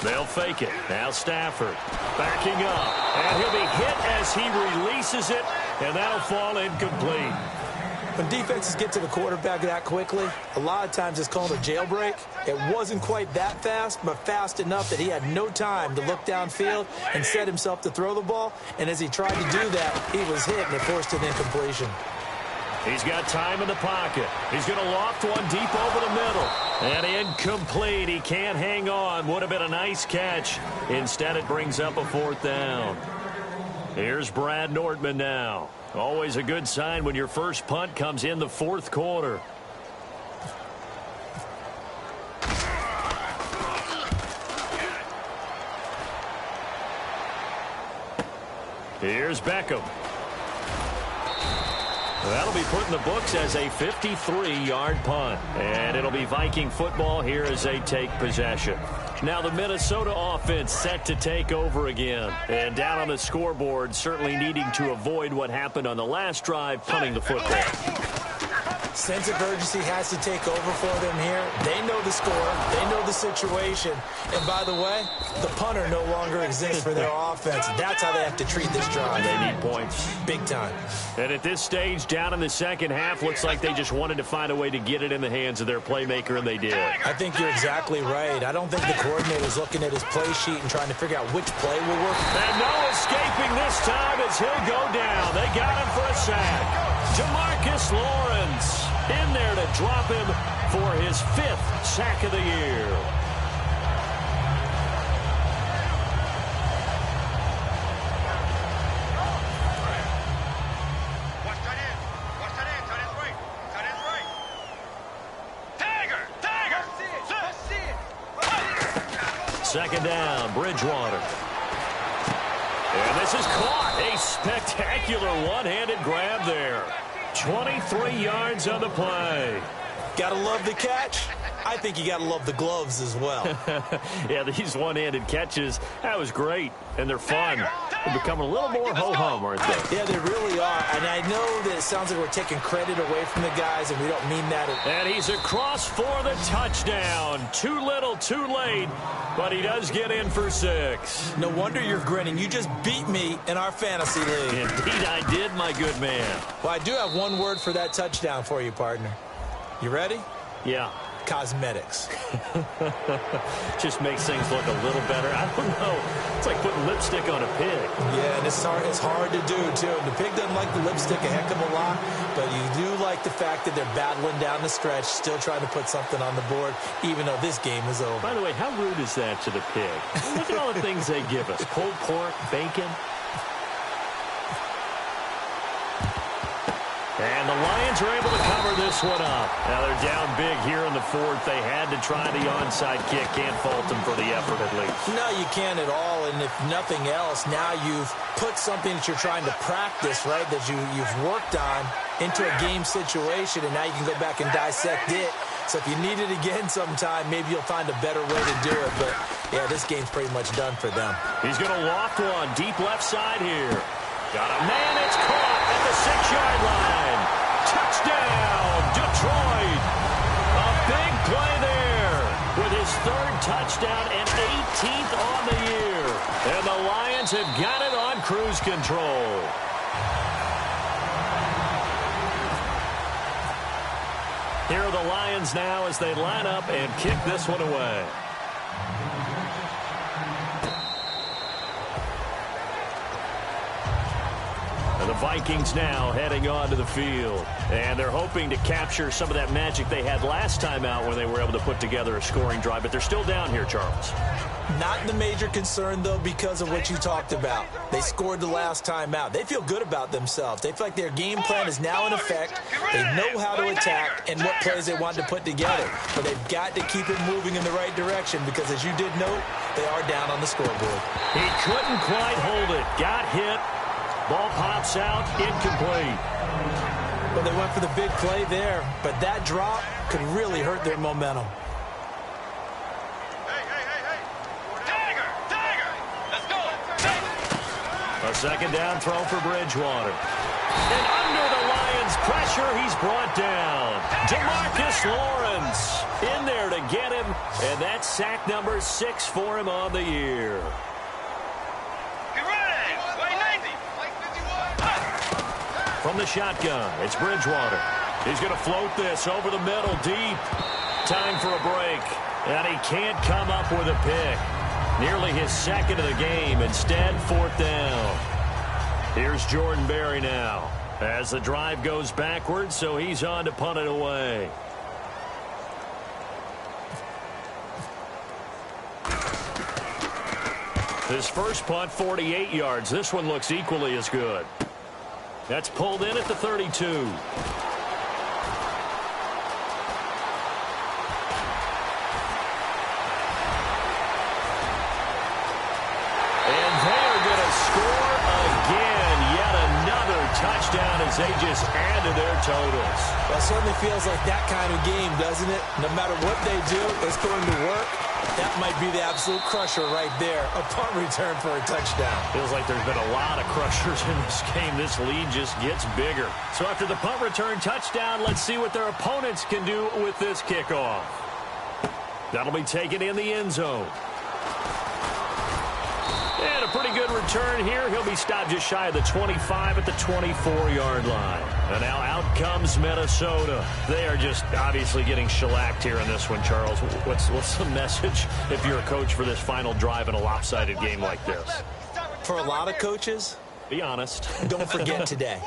They'll fake it. Now Stafford backing up. And he'll be hit as he releases it, and that'll fall incomplete. When defenses get to the quarterback that quickly, a lot of times it's called a jailbreak. It wasn't quite that fast, but fast enough that he had no time to look downfield and set himself to throw the ball. And as he tried to do that, he was hit, and it forced an incompletion. He's got time in the pocket. He's going to loft one deep over the middle. And incomplete. He can't hang on. Would have been a nice catch. Instead, it brings up a fourth down. Here's Brad Nordman now. Always a good sign when your first punt comes in the fourth quarter. Here's Beckham. That'll be put in the books as a 53-yard punt. And it'll be Viking football here as they take possession. Now the Minnesota offense set to take over again. And down on the scoreboard, certainly needing to avoid what happened on the last drive, punting the football. Sense of urgency has to take over for them here. They know the score. They know the situation. And by the way, the punter no longer exists for their offense. That's how they have to treat this drive. They need points. Big time. And at this stage, down in the second half, looks like they just wanted to find a way to get it in the hands of their playmaker, and they did. I think you're exactly right. I don't think the coordinator's looking at his play sheet and trying to figure out which play will work. And no escaping this time as he'll go down. They got him for a sack. Jamarcus Lawrence in there to drop him for his 5th sack of the year. Second down, Bridgewater. And this is caught. A spectacular one-handed grab there. 23 yards on the play. Gotta love the catch. I think you got to love the gloves as well. Yeah, these one-handed catches, that was great, and they're fun. They're becoming a little more ho-hum, aren't they? Yeah, they really are. And I know that it sounds like we're taking credit away from the guys, and we don't mean that. And he's across for the touchdown. Too little, too late, but he does get in for 6. No wonder you're grinning. You just beat me in our fantasy league. Indeed I did, my good man. Well, I do have one word for that touchdown for you, partner. You ready? Yeah. Cosmetics. Just makes things look a little better. I don't know. It's like putting lipstick on a pig. Yeah, and it's hard to do, too. The pig doesn't like the lipstick a heck of a lot, but you do like the fact that they're battling down the stretch, still trying to put something on the board, even though this game is over. By the way, how rude is that to the pig? Look at all the things they give us. Pulled pork, bacon. And the Lions are able to cover this one up. Now they're down big here in the 4th. They had to try the onside kick. Can't fault them for the effort at least. No, you can't at all. And if nothing else, now you've put something that you're trying to practice, right, that you've worked on into a game situation, and now you can go back and dissect it. So if you need it again sometime, maybe you'll find a better way to do it. But, yeah, this game's pretty much done for them. He's going to loft one deep left side here. Got a man. It's caught at the 6-yard line. Touchdown, Detroit. A big play there with his 3rd touchdown and 18th on the year. And the Lions have got it on cruise control. Here are the Lions now as they line up and kick this one away. And the Vikings now heading onto the field. And they're hoping to capture some of that magic they had last time out when they were able to put together a scoring drive. But they're still down here, Charles. Not the major concern, though, because of what you talked about. They scored the last time out. They feel good about themselves. They feel like their game plan is now in effect. They know how to attack and what plays they want to put together. But they've got to keep it moving in the right direction because, as you did note, they are down on the scoreboard. He couldn't quite hold it. Got hit. Ball pops out, incomplete. Well, they went for the big play there, but that drop could really hurt their momentum. Hey. Tiger. Let's go. A 2nd down throw for Bridgewater. And under the Lions' pressure, he's brought down. Demarcus Lawrence in there to get him, and that's sack number 6 for him on the year. From the shotgun, it's Bridgewater. He's going to float this over the middle, deep. Time for a break. And he can't come up with a pick. Nearly his 2nd of the game. Instead, 4th down. Here's Jordan Berry now. As the drive goes backwards, so he's on to punt it away. His first punt, 48 yards. This one looks equally as good. That's pulled in at the 32. And they are going to score again. Yet another touchdown as they just add to their totals. Well, it certainly feels like that kind of game, doesn't it? No matter what they do, it's going to work. That might be the absolute crusher right there. A punt return for a touchdown. Feels like there's been a lot of crushers in this game. This lead just gets bigger. So after the punt return touchdown, let's see what their opponents can do with this kickoff. That'll be taken in the end zone. And a pretty good return here. He'll be stopped just shy of the 25 at the 24-yard line. And now out comes Minnesota. They are just obviously getting shellacked here in this one, Charles. What's the message if you're a coach for this final drive in a lopsided game like this? For a lot of coaches, be honest. Don't forget today.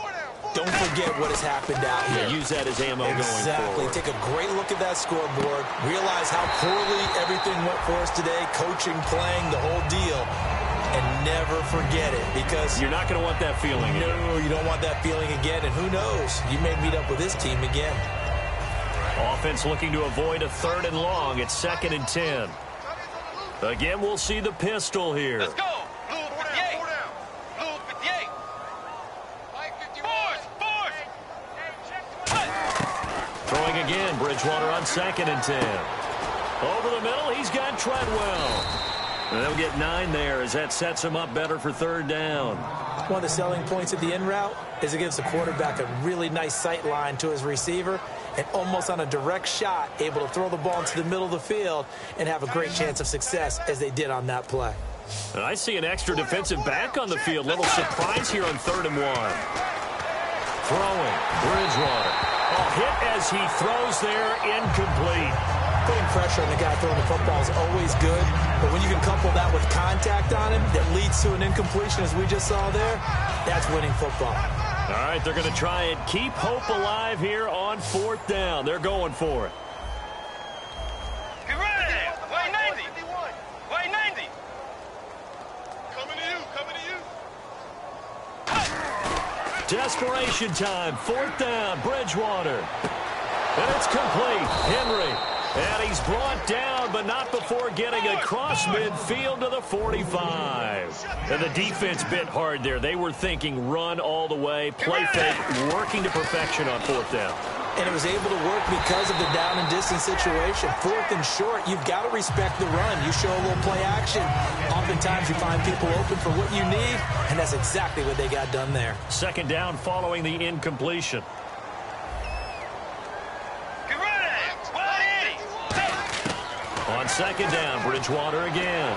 Don't forget what has happened out here. Use that as ammo going forward. Take a great look at that scoreboard. Realize how poorly everything went for us today. Coaching, playing, the whole deal. And never forget it, because you're not going to want that feeling. No, you don't want that feeling again. And who knows? You may meet up with this team again. Offense looking to avoid a 3rd and long. It's 2nd and 10. Again, we'll see the pistol here. Let's go. Blue 58. Blue 58. Force. Throwing again, Bridgewater on 2nd and 10. Over the middle, he's got Treadwell. And they'll get 9 there as that sets him up better for third down. One of the selling points of the in route is it gives the quarterback a really nice sight line to his receiver and almost on a direct shot able to throw the ball into the middle of the field and have a great chance of success as they did on that play. And I see an extra defensive back on the field. Little surprise here on 3rd and 1. Throwing, Bridgewater. Hit as he throws there, incomplete. Putting pressure on the guy throwing the football is always good, but when you can couple that with contact on him that leads to an incompletion as we just saw there, that's winning football. All right, they're going to try and keep hope alive here on 4th down. They're going for it. Get ready! White 90! White 90! Coming to you, coming to you. Desperation time, 4th down, Bridgewater. And it's complete. Henry. And he's brought down, but not before getting across midfield to the 45. And the defense bit hard there. They were thinking run all the way, play fake, working to perfection on 4th down. And it was able to work because of the down and distance situation. 4th and short, you've got to respect the run. You show a little play action. Oftentimes you find people open for what you need, and that's exactly what they got done there. 2nd down following the incompletion. On 2nd down, Bridgewater again.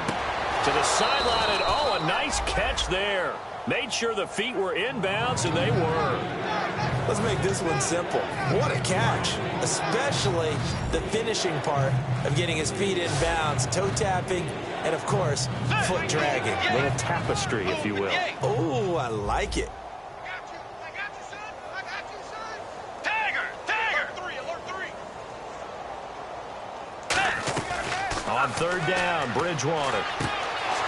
To the sideline, and a nice catch there. Made sure the feet were inbounds, and they were. Let's make this one simple. What a catch, especially the finishing part of getting his feet inbounds, toe tapping, and, of course, foot dragging. A little tapestry, if you will. Oh, I like it. On 3rd down, Bridgewater.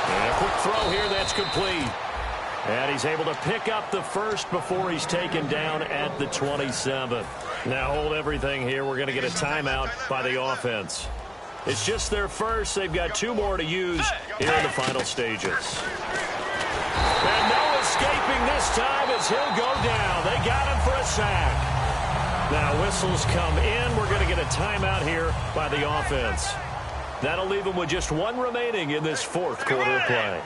And a quick throw here that's complete. And he's able to pick up the first before he's taken down at the 27. Now hold everything here. We're going to get a timeout by the offense. It's just their first. They've got 2 more to use here in the final stages. And no escaping this time as he'll go down. They got him for a sack. Now whistles come in. We're going to get a timeout here by the offense. That'll leave him with just 1 remaining in this 4th quarter of play.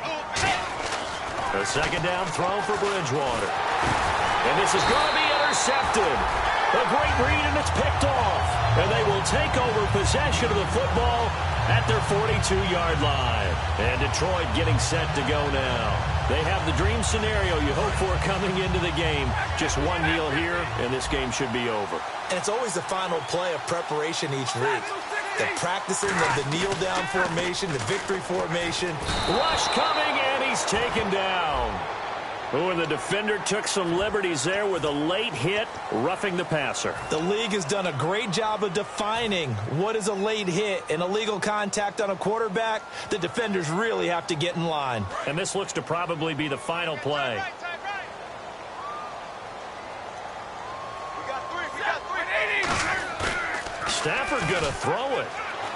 A 2nd down throw for Bridgewater. And this is going to be intercepted. A great read, and it's picked off. And they will take over possession of the football at their 42-yard line. And Detroit getting set to go now. They have the dream scenario you hope for coming into the game. Just 1 kneel here, and this game should be over. And it's always the final play of preparation each week. The practicing of the kneel-down formation, the victory formation. Rush coming, and he's taken down. Oh, and the defender took some liberties there with a late hit, roughing the passer. The league has done a great job of defining what is a late hit and illegal contact on a quarterback. The defenders really have to get in line. And this looks to probably be the final play. Stafford going to throw it.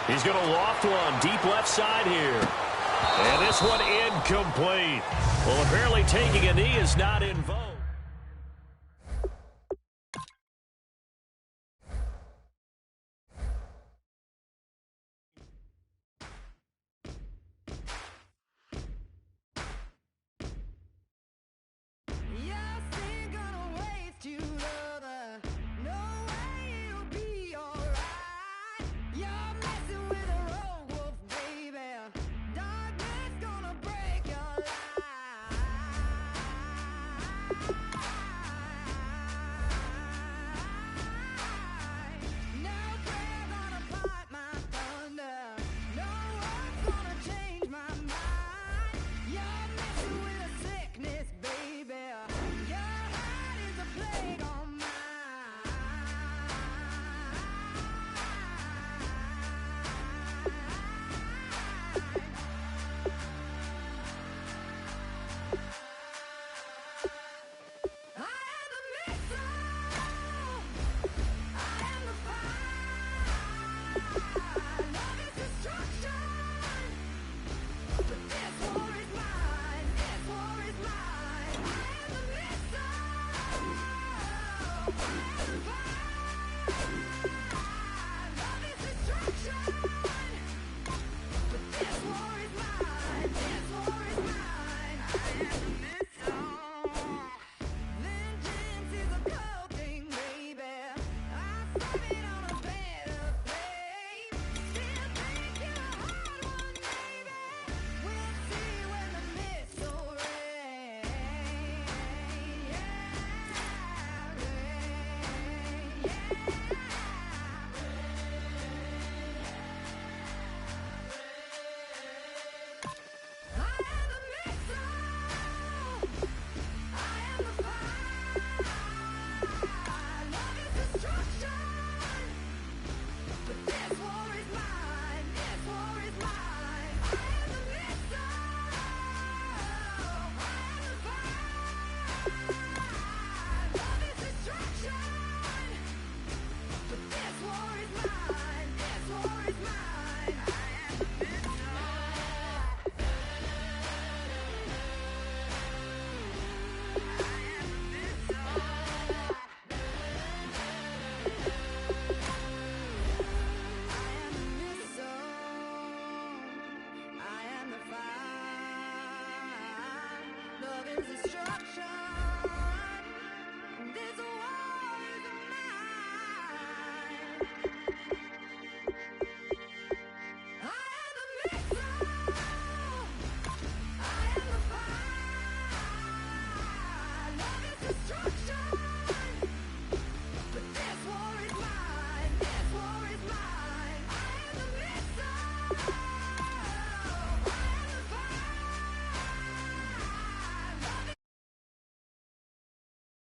He's going to loft one deep left side here. And this one incomplete. Well, apparently taking a knee is not in vogue.